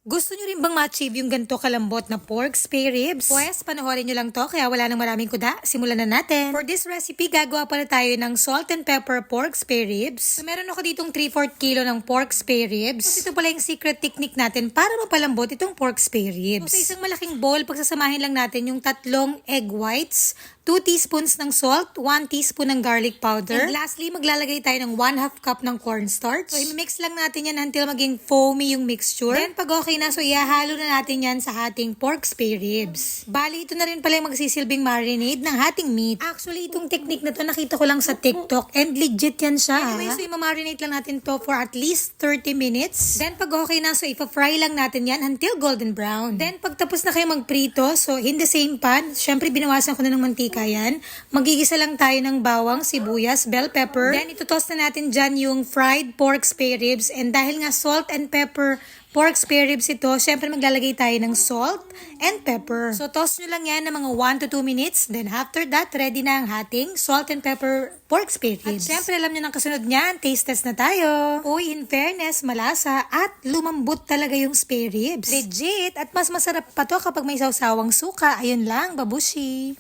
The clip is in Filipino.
Gusto nyo rin bang ma-achieve yung ganito kalambot na pork spare ribs? Pues, panoorin nyo lang to kaya wala nang maraming kuda. Simulan na natin. For this recipe, gagawa pala tayo ng salt and pepper pork spare ribs. So, meron ako ditong 3/4 kilo ng pork spare ribs. So, ito pala yung secret technique natin para mapalambot itong pork spare ribs. So, sa isang malaking bowl, pagsasamahin lang natin yung 3 egg whites, 2 teaspoons ng salt, 1 teaspoon ng garlic powder. And lastly, maglalagay tayo ng 1/2 cup ng cornstarch. So, i-mix lang natin yan until maging foamy yung mixture. Then, pag okay na, so ihahalo na natin yan sa ating pork spare ribs. Bali, ito na rin pala yung magsisilbing marinade ng ating meat. Actually, itong technique na to nakita ko lang sa TikTok and legit yan siya. Anyway, so i-marinate lang natin to for at least 30 minutes. Then, pag okay na, so ipa-fry lang natin yan until golden brown. Then, pag tapos na kayo magprito, so in the same pan, syempre binawasan ko na ng mantika yan. Magigisa lang tayo ng bawang, sibuyas, bell pepper. Then, itutoss na natin dyan yung fried pork spare ribs. And dahil nga salt and pepper pork spare ribs ito, syempre maglalagay tayo ng salt and pepper. So, toss nyo lang yan ng mga 1 to 2 minutes. Then, after that, ready na ang ating salt and pepper pork spare ribs. At syempre, alam nyo ng kasunod niyan, taste test na tayo. Uy, in fairness, malasa at lumambot talaga yung spare ribs. Legit! At mas masarap pa to kapag may sawsawang suka. Ayun lang, babushi!